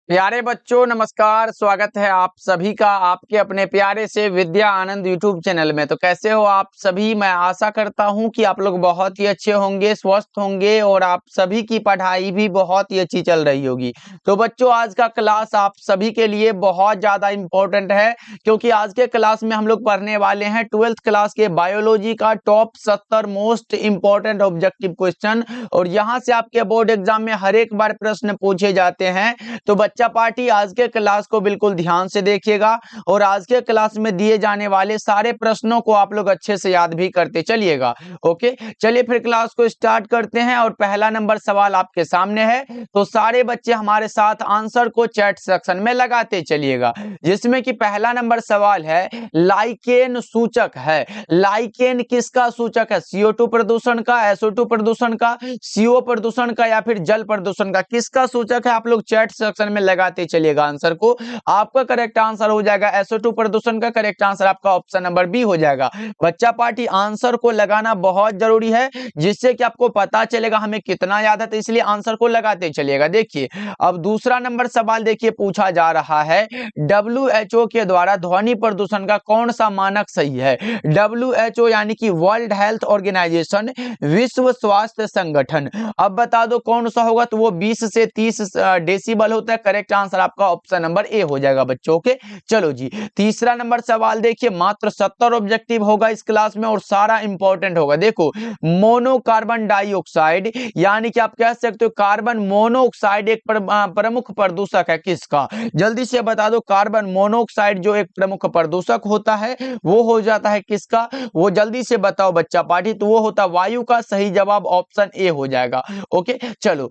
प्यारे बच्चों नमस्कार। स्वागत है आप सभी का आपके अपने प्यारे से विद्या आनंद यूट्यूब चैनल में। तो कैसे हो आप सभी? मैं आशा करता हूं कि आप लोग बहुत ही अच्छे होंगे, स्वस्थ होंगे और आप सभी की पढ़ाई भी बहुत ही अच्छी चल रही होगी। तो बच्चों आज का क्लास आप सभी के लिए बहुत ज्यादा इम्पोर्टेंट है, क्योंकि आज के क्लास में हम लोग पढ़ने वाले हैं 12th क्लास के बायोलॉजी का top 70 most important objective question. और यहाँ से आपके बोर्ड एग्जाम में हर एक बार प्रश्न पूछे जाते हैं। तो बच्चा पार्टी आज के क्लास को बिल्कुल ध्यान से देखिएगा और आज के क्लास में दिए जाने वाले सारे प्रश्नों को आप लोग अच्छे से याद भी करते चलिएगा। ओके, चलिए फिर क्लास को स्टार्ट करते हैं। और पहला नंबर सवाल आपके सामने है, तो सारे बच्चे हमारे साथ आंसर को चैट सेक्शन में लगाते चलिएगा। जिसमें कि पहला नंबर सवाल है, लाइकेन सूचक है। लाइकेन किसका सूचक है? CO2 प्रदूषण का, SO2 प्रदूषण का, CO प्रदूषण का या फिर जल प्रदूषण का? किसका सूचक है? आप लोग चैट सेक्शन में लगाते चलिएगा आंसर को। आपका करेक्ट आंसर हो जाएगा SO2 प्रदूषण का। करेक्ट आंसर आपका ऑप्शन नंबर बी हो जाएगा। बच्चा पार्टी आंसर को लगाना बहुत जरूरी है, जिससे कि आपको पता चलेगा हमें कितना याद है, तो इसलिए आंसर को लगाते चलिएगा। देखिए अब दूसरा नंबर सवाल देखिए पूछा जा रहा है, WHO के द्वारा ध्वनि प्रदूषण का कौन सा मानक सही है? WHO यानी कि वर्ल्ड हेल्थ ऑर्गेनाइजेशन, विश्व स्वास्थ्य संगठन। अब बता दो कौन सा होगा, तो वो 20 से 30 डेसिबल होता है। करेक्ट आंसर आपका ऑप्शन नंबर ए हो जाएगा बच्चों के। चलो जी तीसरा नंबर सवाल देखिए, मात्र 70 ऑब्जेक्टिव होगा इस क्लास में और सारा इंपॉर्टेंट होगा। देखो मोनोकार्बन डाइऑक्साइड यानी कि आप कह सकते हो कार्बन मोनोऑक्साइड एक प्रमुख प्रदूषक है। किसका? जल्दी से बता दो। कार्बन मोनोऑक्साइड जो एक प्रमुख प्रदूषक होता है वो हो जाता है किसका? वो जल्दी से बताओ बच्चा पार्टी। तो वो होता वायु का। सही जवाब ऑप्शन ए हो जाएगा। ओके चलो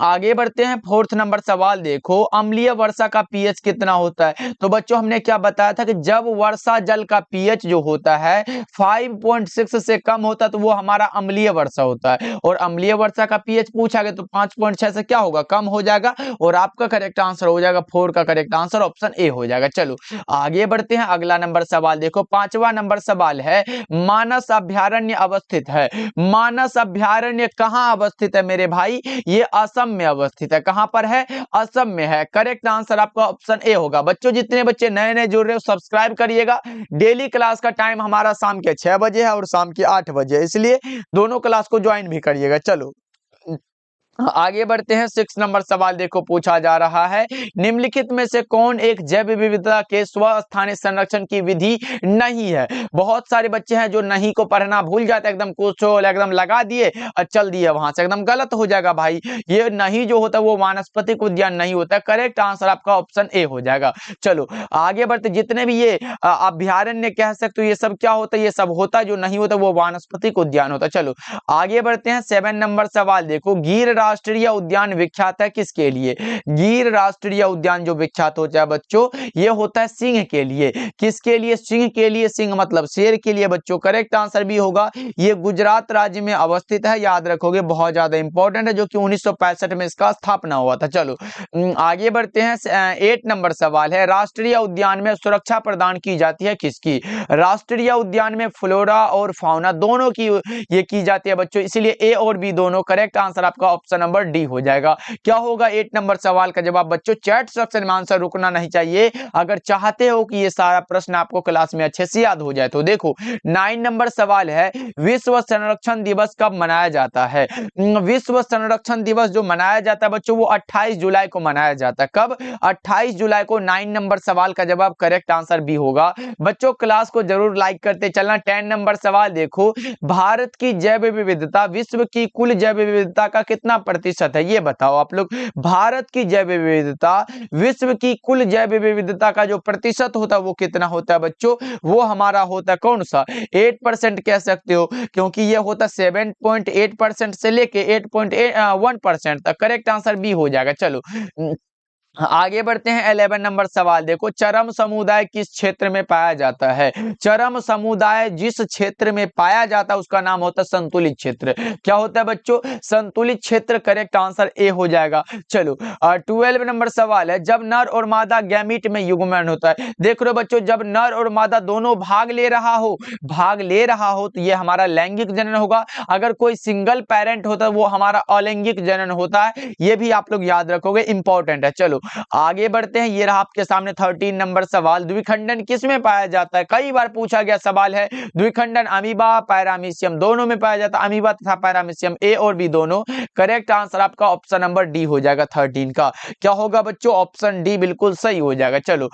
आगे बढ़ते हैं। फोर्थ नंबर सवाल देखो, अम्लीय वर्षा का पीएच कितना होता है? तो बच्चों हमने क्या बताया था कि जब वर्षा जल का पीएच जो होता है 5.6 से कम होता है तो वो हमारा अम्लीय वर्षा होता है। और अम्लीय वर्षा का पीएच पूछा गया तो 5.6 से क्या होगा? कम हो जाएगा। और आपका करेक्ट आंसर हो जाएगा 4 का करेक्ट आंसर ऑप्शन ए हो जाएगा। चलो आगे बढ़ते हैं। अगला नंबर सवाल देखो, पांचवा नंबर सवाल है, मानस अभ्यारण्य अवस्थित है। मानस अभ्यारण्य कहां अवस्थित है मेरे भाई? ये असम में अवस्थित है। कहां पर है? असम में है। करेक्ट आंसर आपका ऑप्शन ए होगा। बच्चों जितने बच्चे नए नए जुड़ रहे हो सब्सक्राइब करिएगा। डेली क्लास का टाइम हमारा शाम के 6 बजे है और शाम के 8 बजे, इसलिए दोनों क्लास को ज्वाइन भी करिएगा। चलो आगे बढ़ते हैं। 6 नंबर सवाल देखो पूछा जा रहा है, निम्नलिखित में से कौन एक जैव विविधता के स्वस्थानिक संरक्षण की विधि नहीं है? बहुत सारे बच्चे हैं जो नहीं को पढ़ना भूल जाते, एकदम कुछ एकदम लगा दिए और चल दिए वहां से, एकदम गलत हो जाएगा भाई। ये नहीं जो होता है वो वानस्पतिक उद्यान नहीं होता। करेक्ट आंसर आपका ऑप्शन ए हो जाएगा। चलो आगे बढ़ते, जितने भी ये अभ्यारण्य कह सकते हो ये सब क्या होता है? ये सब होता है जो नहीं होता वो वानस्पतिक उद्यान होता है। चलो आगे बढ़ते हैं। 7 नंबर सवाल देखो, गिर राष्ट्रीय उद्यान विख्यात है किसके लिए? गिर राष्ट्रीय उद्यान जो विख्यात होता है बच्चों ये होता है सिंह के लिए। किसके लिए? सिंह के लिए। सिंह मतलब शेर के लिए बच्चों। करेक्ट आंसर भी होगा। ये गुजरात राज्य में अवस्थित है, याद रखोगे, बहुत ज्यादा इंपॉर्टेंट है, जो कि 1965 में इसका स्थापना हुआ था। चलो आगे बढ़ते हैं। 8 नंबर सवाल है, राष्ट्रीय उद्यान में सुरक्षा प्रदान की जाती है किसकी? राष्ट्रीय उद्यान में फ्लोरा और फाउना दोनों की ये की जाती है बच्चों, इसलिए ए और बी दोनों। करेक्ट आंसर आपका ऑप्शन नंबर डी हो जाएगा। क्या होगा 8 नंबर सवाल का जवाब बच्चों? चैट सेक्शन में आंसर रुकना नहीं चाहिए अगर चाहते हो कि ये सारा प्रश्न आपको क्लास में अच्छे से याद हो जाए। तो देखो 9 नंबर सवाल है, विश्व संरक्षण दिवस कब मनाया जाता है? विश्व संरक्षण दिवस जो मनाया जाता है बच्चों वो 28 जुलाई को मनाया जाता है। कब? 28 जुलाई को। 9 नंबर सवाल का जवाब करेक्ट आंसर भी होगा। बच्चों क्लास को जरूर लाइक करते चलना। 10 नंबर सवाल देखो, भारत की जैव विविधता विश्व की कुल जैव विविधता का कितना प्रतिशत है? ये बताओ आप लोग। भारत की जैव विविधता विश्व की कुल जैव विविधता का जो प्रतिशत होता है वो कितना होता है बच्चों? वो हमारा होता है कौन सा? 8% कह सकते हो, क्योंकि ये होता 7.8% से लेके 8.1% तक। करेक्ट आंसर बी हो जाएगा। चलो आगे बढ़ते हैं। 11 नंबर सवाल देखो, चरम समुदाय किस क्षेत्र में पाया जाता है? चरम समुदाय जिस क्षेत्र में पाया जाता है उसका नाम होता है संतुलित क्षेत्र। क्या होता है बच्चों? संतुलित क्षेत्र। करेक्ट आंसर ए हो जाएगा। चलो 12 नंबर सवाल है, जब नर और मादा गैमीट में युग्मन होता है। देख रहे हो बच्चों, जब नर और मादा दोनों भाग ले रहा हो तो ये हमारा लैंगिक जनन होगा। अगर कोई सिंगल पेरेंट होता है वो हमारा अलैंगिक जनन होता है। ये भी आप लोग याद रखोगे, इंपॉर्टेंट है। चलो आगे बढ़ते हैं, ये रहा आपके सामने 13 नंबर सवाल। द्विखंडन किसमें पाया जाता है? कई बार पूछा गया सवाल है। द्विखंडन अमीबा पैरामीशियम दोनों में पाया जाता है, अमीबा तथा पैरामीशियम ए और बी दोनों। करेक्ट आंसर आपका ऑप्शन नंबर डी हो जाएगा 13 का। क्या होगा बच्चों? ऑप्शन डी बिल्कुल सही हो जाएगा। चलो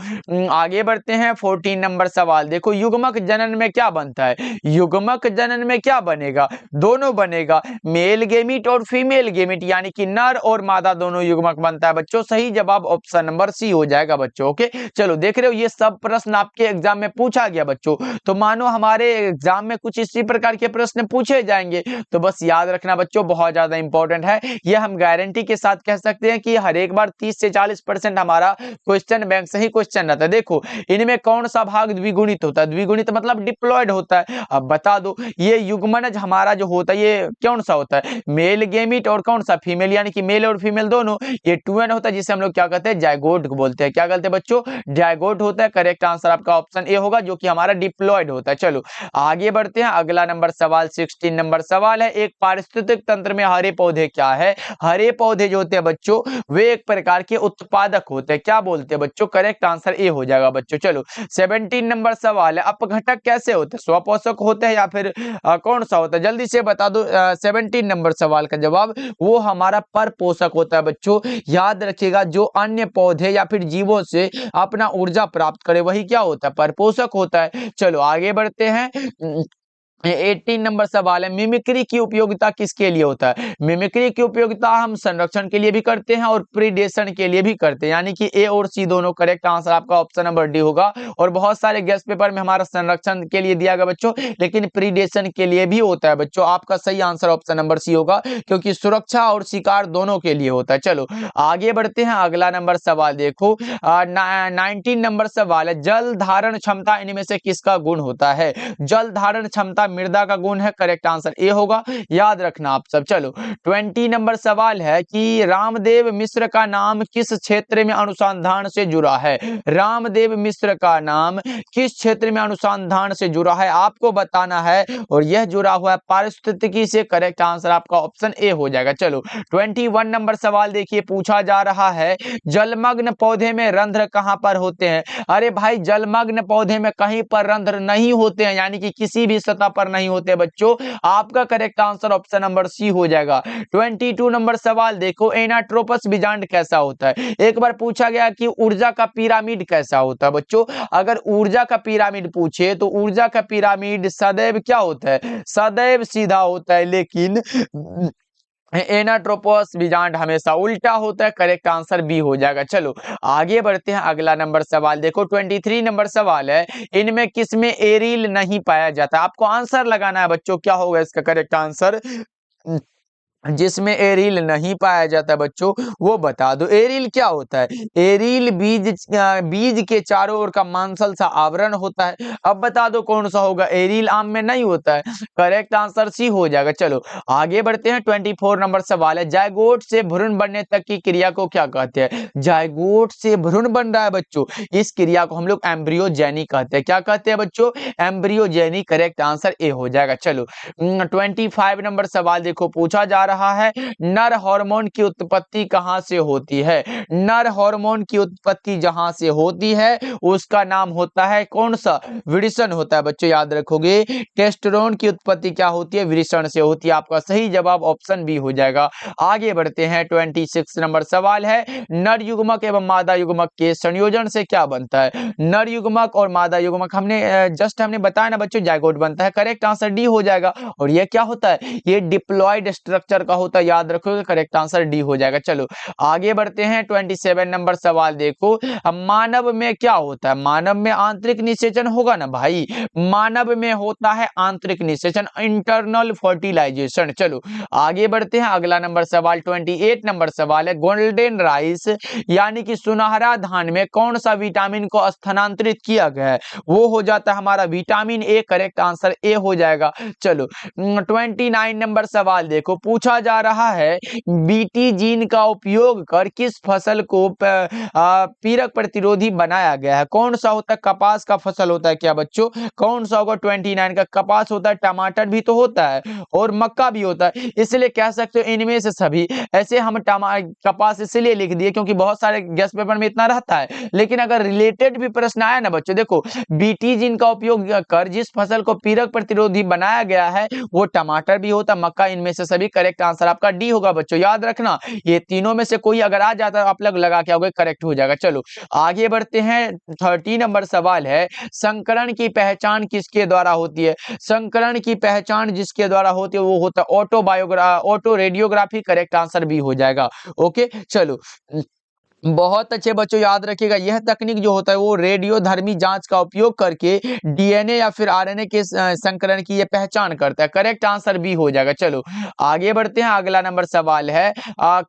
आगे बढ़ते हैं, 14 नंबर सवाल देखो, युग्मक जनन में क्या बनता है? युग्मक जनन में क्या बनेगा? दोनों बनेगा, मेल गेमिट और फीमेल गेमिट, यानी कि नर और मादा दोनों युग्मक बनता है बच्चों। सही जवाब ऑप्शन नंबर सी हो जाएगा बच्चों। ओके, चलो देख रहे हो ये सब प्रश्न आपके एग्जाम में पूछा गया बच्चों। तो मानो हमारे एग्जाम में कुछ इसी प्रकार के प्रश्न पूछे जाएंगे, तो बस याद रखना बच्चों, बहुत ज्यादा इंपॉर्टेंट है। ये हम गारंटी के साथ कह सकते हैं कि हर एक बार 30 से 40% हमारा क्वेश्चन बैंक से ही क्वेश्चन रहता है। देखो इनमें कौन सा भाग द्विगुणित होता है? द्विगुणित मतलब डिप्लॉयड होता है। अब बता दो, ये युग्मनज हमारा जो होता है ये कौन सा होता है? मेल गेमिट और कौन सा? फीमेल, यानी कि मेल और फीमेल दोनों। ये 2n होता है, जिसे हम लोग क्या कहते हैं? जायगोट बोलते हैं। क्या कहते हैं बच्चों? जायगोट होता है। करेक्ट आंसर आपका ऑप्शन ए होगा, जो कि हमारा डिप्लॉयड होता है। चलो आगे बढ़ते हैं, अगला नंबर सवाल 16 नंबर सवाल है, एक पारिस्थितिक तंत्र में हरे पौधे क्या है? हरे पौधे जो होते हैं बच्चों, वे एक प्रकार के उत्पादक होते हैं। क्या बोलते हैं बच्चों? करेक्ट आंसर ए हो जाएगा बच्चों। चलो 17 नंबर सवाल है, अपघटक कैसे होते हैं? स्वपोषक होते हैं या फिर कौन सा होता है? जल्दी से बता दो। 17 नंबर सवाल का जवाब वो हमारा परपोषक होता है बच्चों। याद रखिएगा, जो अन्य पौधे या फिर जीवों से अपना ऊर्जा प्राप्त करे वही क्या होता है? परपोषक होता है। चलो आगे बढ़ते हैं, 18 नंबर सवाल है, मिमिक्री की उपयोगिता किसके लिए होता है? मिमिक्री की उपयोगिता हम संरक्षण के लिए भी करते हैं और प्रीडेशन के लिए भी करते हैं, यानी कि ए और सी दोनों। करेक्ट आंसर आपका ऑप्शन नंबर डी होगा। और बहुत सारे गेस्ट पेपर में हमारा संरक्षण के लिए दिया गया बच्चों, लेकिन प्रीडेशन के लिए भी होता है बच्चों। आपका सही आंसर ऑप्शन नंबर सी होगा, क्योंकि सुरक्षा और शिकार दोनों के लिए होता है। चलो आगे बढ़ते हैं, अगला नंबर सवाल देखो, 19 नंबर सवाल है, जल धारण क्षमता इनमें से किसका गुण होता है? जल धारण क्षमता मृदा का गुण है। करेक्ट आंसर ए होगा, याद रखना आप सब। चलो 20 नंबर सवाल है कि रामदेव मिश्र का नाम किस क्षेत्र में अनुसंधान से जुड़ा है? रामदेव मिश्र का नाम किस क्षेत्र में अनुसंधान से जुड़ा है आपको बताना है, और यह जुड़ा हुआ है पारिस्थितिकी से। करेक्ट आंसर आपका ऑप्शन ए हो जाएगा। चलो 21 नंबर सवाल देखिए, पूछा जा रहा है, जलमग्न पौधे में रंध्र कहां पर होते हैं? अरे भाई, जलमग्न पौधे में कहीं पर रंध्र नहीं होते हैं, यानी कि किसी भी सतह पर नहीं होते बच्चों। आपका correct answer option number C हो जाएगा। 22 नंबर सवाल देखो, एनाट्रोपस बीजांड कैसा होता है? एक बार पूछा गया कि ऊर्जा का पिरामिड कैसा होता है बच्चों। अगर ऊर्जा का पिरामिड पूछे तो ऊर्जा का पिरामिड सदैव क्या होता है? सदैव सीधा होता है, लेकिन एनाट्रोपस बीजांड हमेशा उल्टा होता है। करेक्ट आंसर बी हो जाएगा। चलो आगे बढ़ते हैं, अगला नंबर सवाल देखो, 23 नंबर सवाल है, इनमें किसमें एरिल नहीं पाया जाता? आपको आंसर लगाना है बच्चों, क्या होगा इसका करेक्ट आंसर? जिसमें एरिल नहीं पाया जाता बच्चों, वो बता दो। एरिल क्या होता है? एरिल बीज के चारों ओर का मांसल सा आवरण होता है। अब बता दो कौन सा होगा? एरिल आम में नहीं होता है। करेक्ट आंसर सी हो जाएगा। चलो आगे बढ़ते हैं, 24 नंबर सवाल है, जायगोट से भ्रूण बनने तक की क्रिया को क्या कहते हैं? जायगोट से भ्रूण बन रहा है बच्चों, इस क्रिया को हम लोग एम्ब्रियोजेनी कहते हैं। क्या कहते हैं बच्चों? एम्ब्रियोजेनी। करेक्ट आंसर ए हो जाएगा। चलो 25 नंबर सवाल देखो, पूछा जा रहा है, नर हार्मोन की उत्पत्ति कहां से होती है? नर हार्मोन की उत्पत्ति जहां से होती है उसका नाम होता है कौन सा? वृषण होता है बच्चों, याद रखोगे। टेस्टोस्टेरोन की उत्पत्ति क्या होती है? वृषण से होती है। आपका सही जवाब ऑप्शन बी हो जाएगा। आगे बढ़ते हैं, 26 नंबर सवाल है, नर युग्मक एवं मादा युग्मक के संयोजन से क्या बनता है? नर युग्मक और मादा युग्मक हमने बताया ना बच्चों, जायगोट बनता है। करेक्ट आंसर डी हो जाएगा। और ये क्या होता है? ये डिप्लॉयड स्ट्रक्चर का होता है, याद रखोगे। करेक्ट आंसर डी हो जाएगा। चलो आगे बढ़ते हैं, 27 नंबर सवाल देखो, अब मानव में क्या होता है? मानव में आंतरिक निषेचन होगा ना भाई, मानव में होता है आंतरिक निषेचन, इंटरनल फर्टिलाइजेशन। चलो आगे बढ़ते हैं, अगला नंबर सवाल 28 नंबर सवाल है, गोल्डन राइस यानी कि सुनहरा धान में कौन सा विटामिन को स्थानांतरित किया गया है? वो हो जाता है हमारा vitamin A. Correct answer A हो जाएगा। चलो 29 नंबर सवाल देखो, पूछा पूछा जा रहा है बीटी जीन का उपयोग कर किस फसल को पीरक प्रतिरोधी बनाया गया है। कौन सा होता है? कपास का फसल होता है क्या बच्चों? कौन सा होगा? 29 का कपास होता है, टमाटर भी तो होता है और मक्का भी होता है, इसलिए कह सकते हो इनमें से सभी। ऐसे हम कपास इसलिए लिख दिए क्योंकि बहुत सारे गेस्ट पेपर में इतना रहता है, लेकिन अगर रिलेटेड भी प्रश्न आया ना बच्चों, देखो बीटी जीन का उपयोग कर जिस फसल को पीरक प्रतिरोधी बनाया गया है वो टमाटर भी होता, मक्का, इनमें से सभी। करेक्ट आंसर आपका डी होगा बच्चों, याद रखना ये तीनों में से कोई अगर आ जाता है आप लोग लगा के आओगे, करेक्ट हो जाएगा। चलो आगे बढ़ते हैं। 30 नंबर सवाल है, संकरण की पहचान किसके द्वारा होती है? संकरण की पहचान जिसके द्वारा होती है वो होता है ऑटो रेडियोग्राफी। करेक्ट आंसर भी हो जाएगा। ओके चलो, बहुत अच्छे बच्चों, याद रखिएगा यह तकनीक जो होता है वो रेडियोधर्मी जांच का उपयोग करके डीएनए या फिर आरएनए के संकरण की ये पहचान करता है। करेक्ट आंसर भी हो जाएगा। चलो आगे बढ़ते हैं। अगला नंबर सवाल है,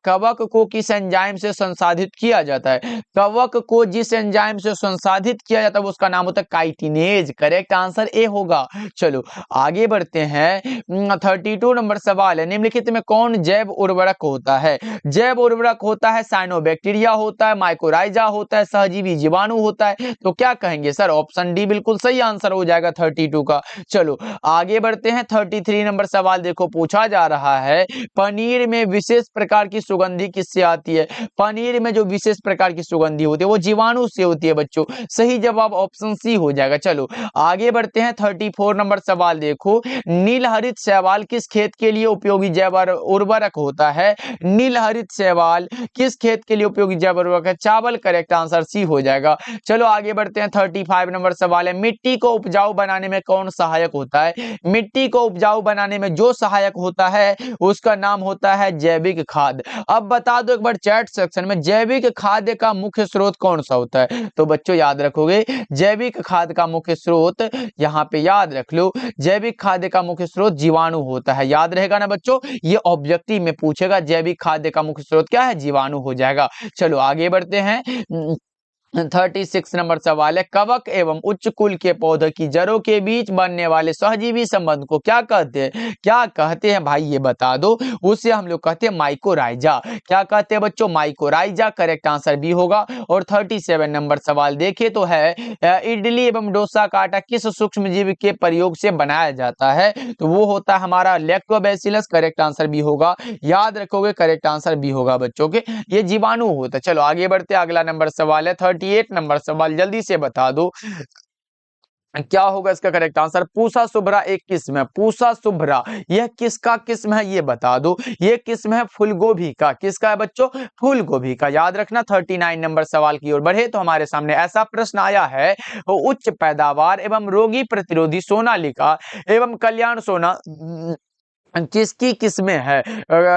कवक को किस एंजाइम से संसाधित किया जाता है? कवक को जिस एंजाइम से संसाधित किया जाता है उसका नाम होता है काइटिनेज। करेक्ट आंसर ए होगा। चलो आगे बढ़ते हैं। 32 नंबर सवाल है, निम्नलिखित में कौन जैव उर्वरक होता है? जैव उर्वरक होता है साइनोबैक्टीरिया होता है, माइकोराइजा होता है, सहजीवी जीवाणु होता है। तो क्या कहेंगे सर? ऑप्शन डी बिल्कुल सही आंसर हो जाएगा 32 का। चलो आगे बढ़ते हैं। 33 नंबर सवाल देखो पूछा जा रहा है, पनीर में विशेष प्रकार की सुगंधी किससे आती है? पनीर में जो विशेष प्रकार की सुगंधी होती है वो जीवाणु से होती है बच्चों। सही जवाब ऑप्शन सी हो जाएगा। चलो आगे बढ़ते हैं। 34 नंबर सवाल देखो, नीलहरित शैवाल किस खेत के लिए उपयोगी जैव उर्वरक होता है? नीलहरित शैवाल किस खेत के लिए उपयोगी जैव उर्वरक है? चावल। करेक्ट आंसर सी हो जाएगा। चलो आगे बढ़ते हैं। 35 नंबर सवाल है, मिट्टी को उपजाऊ बनाने में कौन सहायक होता है? मिट्टी को उपजाऊ बनाने में जो सहायक होता है उसका नाम होता है जैविक खाद। अब बता दो एक बार चैट सेक्शन में, जैविक खाद का मुख्य स्रोत कौन सा होता है? तो बच्चों याद रखोगे जैविक खाद का मुख्य स्रोत, यहाँ पे याद रख लो, जैविक खाद का मुख्य स्रोत जीवाणु होता है। याद रहेगा ना बच्चों, ये ऑब्जेक्टिव में पूछेगा, जैविक खाद्य का मुख्य स्रोत क्या है? जीवाणु हो जाएगा। चलो आगे बढ़ते हैं। 36 नंबर सवाल है, कवक एवं उच्च कुल के पौधों की जड़ों के बीच बनने वाले सहजीवी संबंध को क्या कहते हैं? क्या कहते हैं भाई ये बता दो। उसे हम लोग कहते हैं माइकोराइजा। क्या कहते हैं बच्चों? माइकोराइजा। करेक्ट आंसर भी होगा। और 37 नंबर सवाल देखे तो है, इडली एवं डोसा का आटा किस सूक्ष्म जीव के प्रयोग से बनाया जाता है? तो वो होता है हमारा लैक्टोबैसिलस। करेक्ट आंसर भी होगा, याद रखोगे। करेक्ट आंसर भी होगा बच्चों के, ये जीवाणु होता है। चलो आगे बढ़ते, अगला नंबर सवाल है 38 नंबर सवाल, जल्दी से बता दो क्या होगा इसका करेक्ट आंसर। पूसा शुभ्रा एक किस्म है। पूसा शुभ्रा यह किसका किस्म है ये बता दो। ये किस्म है फूलगोभी का। किसका है बच्चों? फूलगोभी का। याद रखना। 39 नंबर सवाल की ओर बढ़े तो हमारे सामने ऐसा प्रश्न आया है, उच्च पैदावार एवं रोगी प्रतिरोधी सोनालिका एवं कल्याण सोना किसकी किस्में है?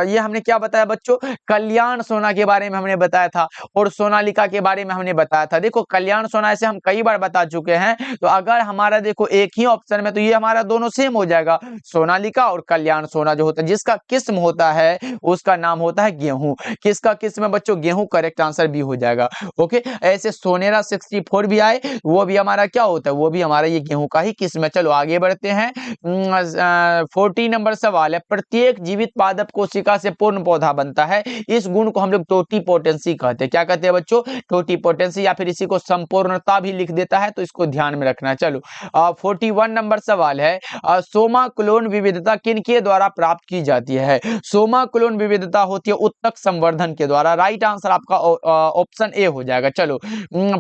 ये हमने क्या बताया बच्चों? कल्याण सोना के बारे में हमने बताया था और सोनालिका के बारे में हमने बताया था। देखो कल्याण सोना ऐसे हम कई बार बता चुके हैं, तो अगर हमारा देखो एक ही ऑप्शन में तो ये हमारा दोनों सेम हो जाएगा, सोनालिका और कल्याण सोना जो होता है। जिसका किस्म होता है उसका नाम होता है गेहूं। किसका किस्म है बच्चों? गेहूं। करेक्ट आंसर भी हो जाएगा। ओके, ऐसे सोनेरा 64 भी आए, वो भी हमारा क्या होता है? वो भी हमारा ये गेहूं का ही किस्म है। चलो आगे बढ़ते हैं। 40 नंबर सवाल है, प्रत्येक जीवित पादप कोशिका से पूर्ण पौधा बनता है। इस गुण को हम लोग टोटीपोटेंसी कहते हैं। क्या कहते हैं बच्चों? टोटीपोटेंसी, या फिर इसी को संपूर्णता भी लिख देता है, तो इसको ध्यान में रखना। चलो 41 नंबर सवाल है, सोमा क्लोन विविधता किनके द्वारा प्राप्त की जाती है? सोमा क्लोन विविधता होती है उत्तक संवर्धन के द्वारा। राइट आंसर आपका ऑप्शन ए हो जाएगा। चलो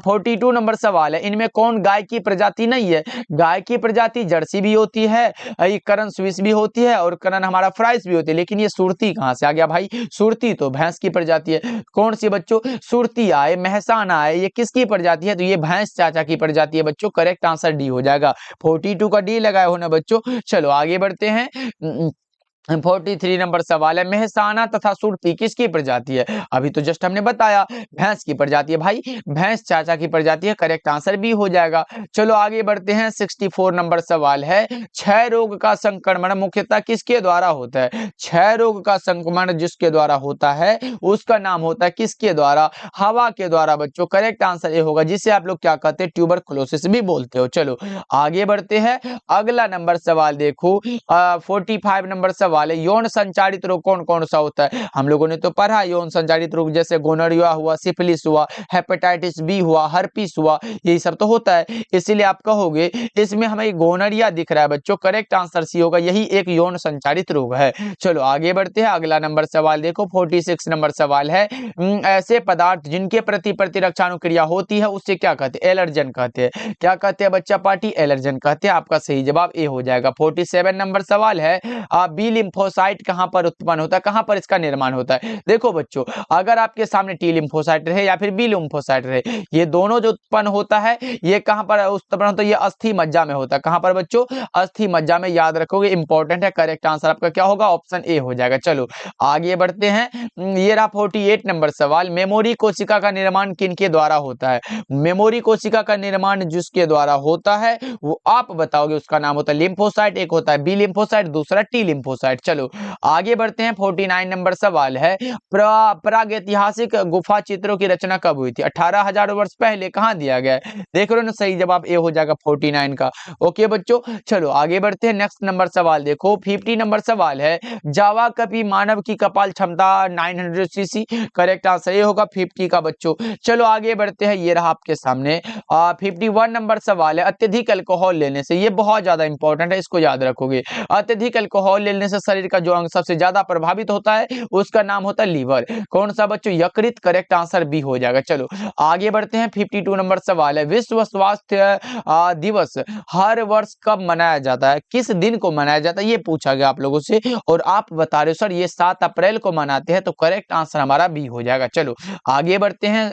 42 नंबर सवाल है, इनमें कौन गाय की प्रजाति नहीं है? गाय की प्रजाति जर्सी भी होती है, करन स्विस भी होती है और करन हमारा फ्राइस भी होती है, लेकिन ये सुरती कहां से आ गया भाई? सुरती तो भैंस की प्रजाति है। कौन सी बच्चों? सुरती आए, महसाना आए, ये किसकी प्रजाति है? तो ये भैंस चाचा की प्रजाति है बच्चों। करेक्ट आंसर डी हो जाएगा। 42 का डी लगाए हो ना बच्चों। चलो आगे बढ़ते हैं। 43 नंबर सवाल है, मेहसाना तथा सुरती किसकी प्रजाति है? अभी तो जस्ट हमने बताया भैंस की प्रजाति है भाई, भैंस चाचा की प्रजाति है। करेक्ट आंसर भी हो जाएगा। चलो आगे बढ़ते हैं। 64 नंबर सवाल है, क्षय रोग का संक्रमण मुख्यतः किसके द्वारा होता है? क्षय रोग का संक्रमण जिसके द्वारा होता है उसका नाम होता है किसके द्वारा? हवा के द्वारा बच्चों। करेक्ट आंसर ये होगा, जिसे आप लोग क्या कहते हैं? ट्यूबरकुलोसिस भी बोलते हो। चलो आगे बढ़ते हैं। अगला नंबर सवाल देखो, 45 नंबर सवाल सवाल है, यौन संचारित रोग कौन कौन सा होता है? हम लोगों ने तो पढ़ा यौन संचारित रोग, जैसे गोनोरिया हुआ, सिफिलिस हुआ, हेपेटाइटिस बी हुआ, हर्पीस हुआ, यही सब तो होता है। इसीलिए आप कहोगे इसमें हमें गोनोरिया दिख रहा है बच्चों, करेक्ट आंसर सी होगा, यही एक यौन संचारित रोग है। चलो आगे बढ़ते हैं, अगला नंबर सवाल देखो, 46 नंबर सवाल है, ऐसे पदार्थ जिनके प्रति प्रतिरक्षा अनुक्रिया होती है उससे क्या कहते हैं? एलर्जन कहते हैं। क्या कहते हैं बच्चा पार्टी? एलर्जन कहते हैं। आपका सही जवाब ए हो जाएगा। 47 नंबर सवाल है, बी लिम्फोसाइट कहां पर उत्पन्न होता है, कहां पर इसका निर्माण होता है? देखो बच्चों, अगर आपके सामने टी लिम्फोसाइट रहे या फिर बी लिम्फोसाइट रहे, ये दोनों जो उत्पन्न होता है ये कहां पर उत्पन्न होता है? ये अस्थि मज्जा में होता है। कहां पर बच्चों? अस्थि मज्जा में, याद रखोगे, इंपॉर्टेंट है। करेक्ट आंसर आपका क्या होगा? ऑप्शन ए हो जाएगा। चलो आगे बढ़ते हैं, ये रहा 48 नंबर सवाल, मेमोरी कोशिका का निर्माण किनके द्वारा होता है? मेमोरी कोशिका का निर्माण जिसके द्वारा होता है वो आप बताओगे, उसका नाम होता है लिम्फोसाइट। एक होता है बी लिम्फोसाइट, दूसरा टी लिम्फोसाइट। चलो आगे बढ़ते हैं, 49 नंबर सवाल है, प्रागैतिहासिक गुफा चित्रों की रचना कब हुई थी? 18,000 वर्ष पहले। कहां दिया गया है? देख रहे हो ना, सही जवाब ए हो जाएगा 49 का। ओके बच्चों, चलो आगे बढ़ते हैं, नेक्स्ट नंबर सवाल देखो, 50 नंबर सवाल है, जावा कपी मानव की कपाल क्षमता 900 सीसी। करेक्ट आंसर ये होगा 50 का बच्चों। चलो आगे बढ़ते हैं, ये रहा आपके सामने 51 नंबर सवाल है, अत्यधिक अल्कोहल लेने से, ये बहुत ज्यादा इंपॉर्टेंट है, इसको याद रखोगे। अत्यधिक अल्कोहल लेने से शरीर का जो अंग सबसे ज्यादा प्रभावित होता है उसका नाम होता है लीवर। कौन सा बच्चों? यकृत। करेक्ट आंसर बी हो जाएगा। चलो आगे बढ़ते हैं, 52 नंबर सवाल है, विश्व स्वास्थ्य दिवस हर वर्ष कब मनाया जाता है? किस दिन को मनाया जाता है ये पूछा गया आप लोगों से, और आप बता रहे हो सर ये 7 अप्रैल को मनाते हैं, तो करेक्ट आंसर हमारा बी हो जाएगा। चलो आगे बढ़ते हैं,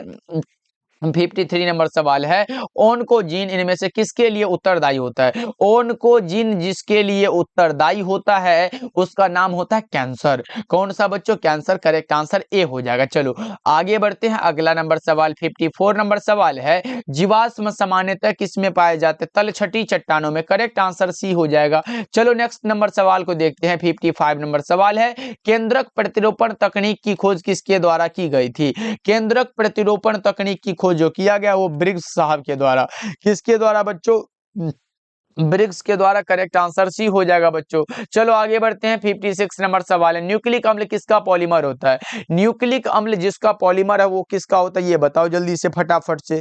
53 नंबर सवाल है, ओन्कोजीन इनमें से किसके लिए उत्तरदायी होता है? ओन्कोजीन जिसके लिए उत्तरदायी होता है उसका नाम होता है कैंसर। कौन सा बच्चों? कैंसर। करेक्ट आंसर ए हो जाएगा। चलो आगे बढ़ते हैं, अगला नंबर सवाल 54 नंबर सवाल है, जीवाश्म सामान्यतः किसमें पाए जाते हैं? तलछटी चट्टानों में। करेक्ट आंसर सी हो जाएगा। चलो नेक्स्ट नंबर सवाल को देखते हैं, 55 नंबर सवाल है, केंद्रक प्रतिरोपण तकनीक की खोज किसके द्वारा की गई थी? केंद्रक प्रतिरोपण तकनीक की खोज जो किया गया वो ब्रिग्स साहब के द्वारा। किसके द्वारा बच्चों? ब्रिग्स के द्वारा। करेक्ट आंसर सी हो जाएगा बच्चों। चलो आगे बढ़ते हैं, 56 नंबर सवाल है, न्यूक्लिक अम्ल किसका पॉलीमर होता है? न्यूक्लिक अम्ल जिसका पॉलीमर है वो किसका होता है ये बताओ जल्दी से फटाफट से।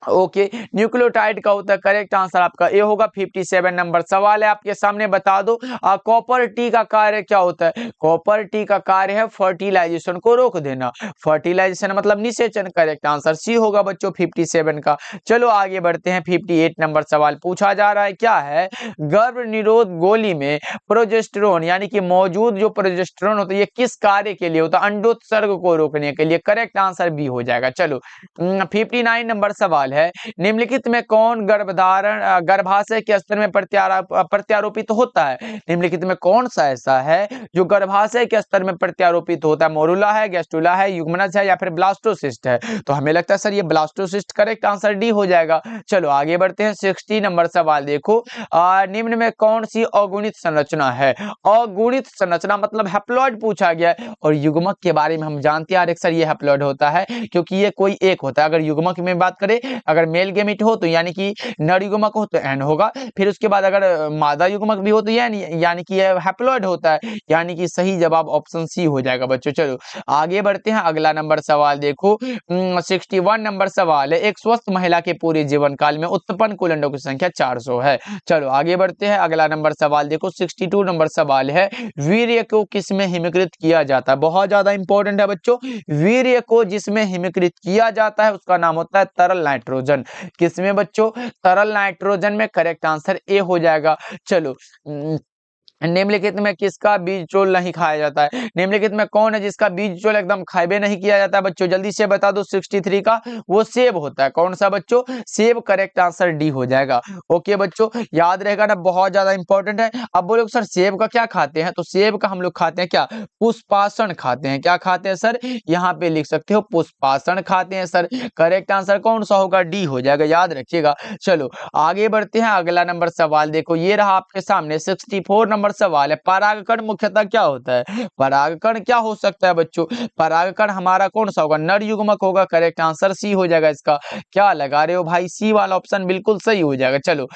ओके, न्यूक्लियोटाइड का होता है। करेक्ट आंसर आपका ए होगा। 57 नंबर सवाल है आपके सामने, बता दो कॉपर टी का कार्य क्या होता है? कॉपर टी का कार्य है फर्टिलाइजेशन को रोक देना। फर्टिलाइजेशन मतलब निषेचन। करेक्ट आंसर सी होगा बच्चों 57 का। चलो आगे बढ़ते हैं, 58 नंबर सवाल पूछा जा रहा है, क्या है? गर्भ निरोध गोली में प्रोजेस्टेरोन यानी कि मौजूद जो प्रोजेस्टेरोन होता है ये किस कार्य के लिए होता है? अंडोत्सर्ग को रोकने के लिए। करेक्ट आंसर बी हो जाएगा। चलो 59 नंबर सवाल है, निम्नलिखित में कौन गर्भाशय के स्तर में प्रत्यारोपित होता है? निम्नलिखित में कौन सा ऐसा है जो गर्भाशय के स्तर में प्रत्यारोपित होता है? मोरुला है, गैस्ट्रुला है, युग्मनज है या फिर ब्लास्टोसिस्ट है? तो हमें लगता है सर ये ब्लास्टोसिस्ट। करेक्ट आंसर डी हो जाएगा। चलो आगे बढ़ते हैं, 60 नंबर सवाल देखो, निम्न में कौन सी अगुणित संरचना है? अगुणित संरचना मतलब हैप्लॉइड पूछा गया है, और युग्मक के बारे में हम जानते हैं सर ये हैप्लॉइड होता है क्योंकि ये कोई एक होता है। अगर युग्मक में बात करें, अगर मेल गेमिट हो तो यानी कि नर युग्मक हो तो एन होगा, फिर उसके बाद अगर मादा युग्मक भी हो तो यानी कि यह हैप्लॉइड होता है, यानी कि सही जवाब ऑप्शन सी हो जाएगा बच्चों। चलो आगे बढ़ते हैं, अगला नंबर सवाल देखो, 61 नंबर सवाल है, एक स्वस्थ महिला के पूरे जीवन काल में उत्पन्न कुल अंडों की संख्या 400 है। चलो आगे बढ़ते हैं, अगला नंबर सवाल देखो, 62 नंबर सवाल है, वीर्य को किसमें हिमीकृत किया जाता है? बहुत ज्यादा इंपॉर्टेंट है बच्चों। वीर्य को जिसमें हिमीकृत किया जाता है उसका नाम होता है तरल नाइट्रोजन। किसमें बच्चों? तरल नाइट्रोजन में। करेक्ट आंसर ए हो जाएगा। चलो निम्नलिखित में किसका बीज चोल नहीं खाया जाता है? निम्नलिखित में कौन है जिसका बीज चोल एकदम खाइबे नहीं किया जाता है बच्चों? जल्दी से बता दो। 63 का वो सेब होता है। कौन सा बच्चों? सेब। करेक्ट आंसर डी हो जाएगा। ओके बच्चों, याद रहेगा ना, बहुत ज्यादा इंपॉर्टेंट है। अब बोलो सर सेब का क्या खाते हैं? तो सेब का हम लोग खाते हैं क्या? पुष्पासन खाते हैं। क्या खाते हैं सर? यहाँ पे लिख सकते हो पुष्पासन खाते हैं सर। करेक्ट आंसर कौन सा होगा? डी हो जाएगा, याद रखिएगा। चलो आगे बढ़ते हैं, अगला नंबर सवाल देखो, ये रहा आपके सामने 64 नंबर नंबर सवाल है, परागकण मुख्यतः क्या होता है? परागकण क्या हो सकता है बच्चों? परागकण हमारा कौन सा होगा? नर युग्मक होगा। करेक्ट आंसर सी हो जाएगा इसका। क्या लगा रहे हो भाई? सी वाला ऑप्शन बिल्कुल सही हो जाएगा। चलो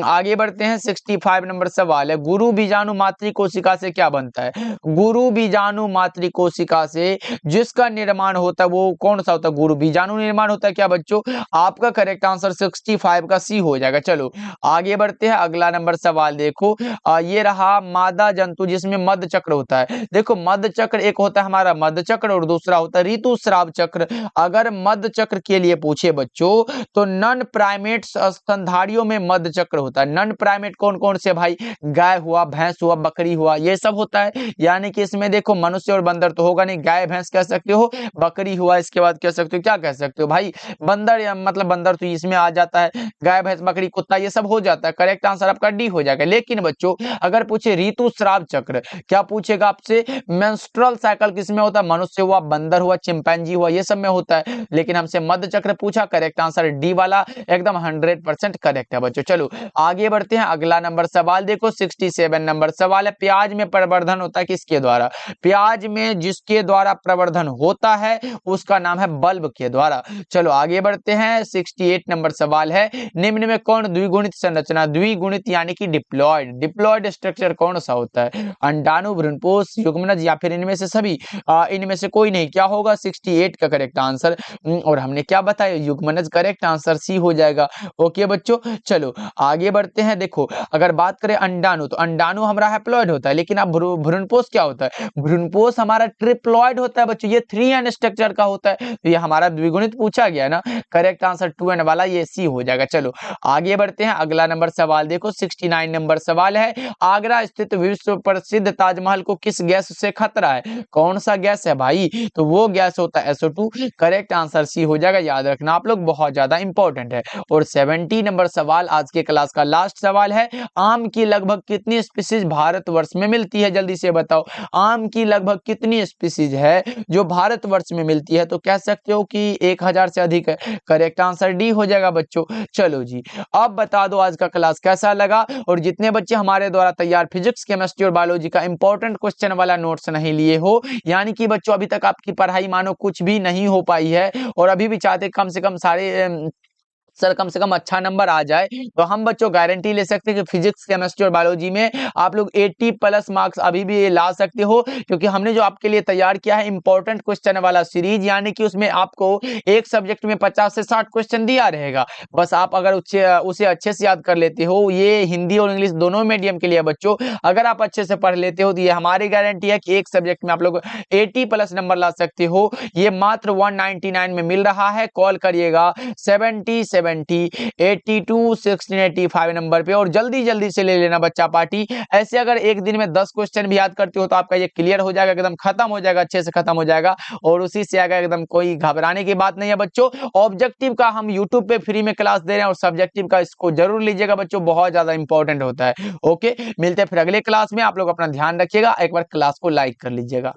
आगे बढ़ते हैं। 65 नंबर सवाल है, गुरु बीजाणु मातृ कोशिका से क्या बनता है? गुरु बीजाणु मातृ कोशिका से जिसका निर्माण होता है वो कौन सा होता है? गुरु बीजाणु निर्माण होता है क्या बच्चों? आपका करेक्ट आंसर 65 का सी हो जाएगा। चलो आगे बढ़ते हैं। अगला नंबर सवाल देखो, ये रहा मादा जंतु जिसमें मध्य चक्र होता है। देखो मध्य चक्र एक होता है हमारा मध्य चक्र और दूसरा होता है ऋतुस्राव चक्र। अगर मध्य चक्र के लिए पूछे बच्चों तो नन प्राइमेट्स स्तनधारियों में मध्य चक्र होता है। नन प्राइमेट कौन कौन से भाई? गाय हुआ, भैंस हुआ, बकरी हुआ, ये सब होता है। यानी कि इसमें देखो मनुष्य और बंदर तो होगा नहीं, गाय भैंस कह सकते हो, बकरी हुआ, इसके बाद कह सकते हो क्या कह सकते हो भाई? बंदर, या मतलब बंदर तो इसमें आ जाता है, गाय भैंस बकरी कुत्ता ये सब हो जाता है। करेक्ट आंसर आपका डी हो जाएगा। लेकिन बच्चों अगर पूछे ऋतुस्राव चक्र, क्या पूछेगा आपसे? मेंस्ट्रुअल साइकिल किसमें होता है? मनुष्य हुआ, बंदर हुआ, चिंपैंजी हुआ, ये सब में होता है। लेकिन हमसे मध्य चक्र पूछा, करेक्ट आंसर डी वाला एकदम 100% करेक्ट है बच्चों। चलो आगे बढ़ते हैं। अगला नंबर सवाल देखो, 67 नंबर सवाल है, प्याज में प्रवर्धन होता है किसके द्वारा? प्याज में जिसके द्वारा प्रवर्धन होता है उसका नाम है बल्ब के द्वारा। चलो आगे बढ़ते हैं। 68 नंबर सवाल है, निम्न में कौन द्विगुणित संरचना? द्विगुणित यानी कि डिप्लॉयड, डिप्लॉयड स्ट्रक्चर कौन सा होता है? अंडाणु, भ्रूणपोष, युग्मनज या फिर इनमें से सभी? इनमें से कोई नहीं। क्या होगा 68 का करेक्ट आंसर? और हमने क्या बताया? युग्मनज। करेक्ट आंसर सी हो जाएगा। ओके बच्चों चलो आगे बढ़ते हैं। देखो अगर बात करें अंडाणु, तो अंडाणु हमारा हैप्लॉयड होता है। लेकिन अब भ्रूणपोष क्या होता है? भ्रूणपोष हमारा ट्रिप्लॉयड होता है बच्चों, ये 3n स्ट्रक्चर का होता है। तो ये हमारा द्विगुणित पूछा गया ना, करेक्ट आंसर 2n वाला ये सी हो जाएगा। चलो आगे बढ़ते हैं। अगला नंबर सवाल देखो, 69 नंबर सवाल है, आगरा स्थित विश्व प्रसिद्ध ताजमहल को किस गैस से खतरा है? कौन सा गैस है भाई? तो वो गैस होता है SO2। करेक्ट आंसर सी हो जाएगा। याद रखना आप लोग, बहुत ज्यादा इंपॉर्टेंट है। और 70 नंबर सवाल आज के क्लास का लास्ट सवाल है, आम की लगभग कितनी स्पीसीज भारतवर्ष में मिलती है? जल्दी से बताओ, आम की लगभग कितनी स्पीसीज है जो भारतवर्ष में मिलती है? तो कह सकते हो कि 1000 से अधिक है। करेक्ट आंसर डी हो जाएगा बच्चों। चलो जी अब बता दो आज का क्लास कैसा लगा, और जितने बच्चे हमारे द्वारा तैयार फिजिक्स, केमिस्ट्री और बायोलॉजी का इंपॉर्टेंट क्वेश्चन वाला नोट्स नहीं लिए हो, यानी कि बच्चों अभी तक आपकी पढ़ाई मानो कुछ भी नहीं हो पाई है और अभी भी चाहते कम से कम सर कम से कम अच्छा नंबर आ जाए, तो हम बच्चों गारंटी ले सकते हैं कि फिजिक्स, केमिस्ट्री और बायोलॉजी में आप लोग 80 प्लस मार्क्स अभी भी ला सकते हो, क्योंकि हमने जो आपके लिए तैयार किया है इंपॉर्टेंट क्वेश्चन वाला सीरीज, यानी कि उसमें आपको एक सब्जेक्ट में 50 से 60 क्वेश्चन दिया रहेगा। बस आप अगर उसे अच्छे से याद कर लेते हो, ये हिंदी और इंग्लिश दोनों मीडियम के लिए बच्चों, अगर आप अच्छे से पढ़ लेते हो तो ये हमारी गारंटी है कि एक सब्जेक्ट में आप लोग 80 प्लस नंबर ला सकते हो। ये मात्र 199 में मिल रहा है। कॉल करिएगा 70821685 नंबर पे और जल्दी जल्दी से ले लेना बच्चा पार्टी। ऐसे अगर एक दिन में 10 क्वेश्चन भी याद करते हो तो आपका ये क्लियर हो जाएगा, एकदम खत्म हो जाएगा, अच्छे से खत्म हो जाएगा। और उसी से आगे एकदम कोई घबराने की बात नहीं है बच्चों। ऑब्जेक्टिव का हम यूट्यूब पे फ्री में क्लास दे रहे हैं और सब्जेक्टिव का इसको जरूर लीजिएगा बच्चों, बहुत ज्यादा इंपॉर्टेंट होता है। ओके मिलते हैं फिर अगले क्लास में। आप लोग अपना ध्यान रखिएगा, एक बार क्लास को लाइक कर लीजिएगा।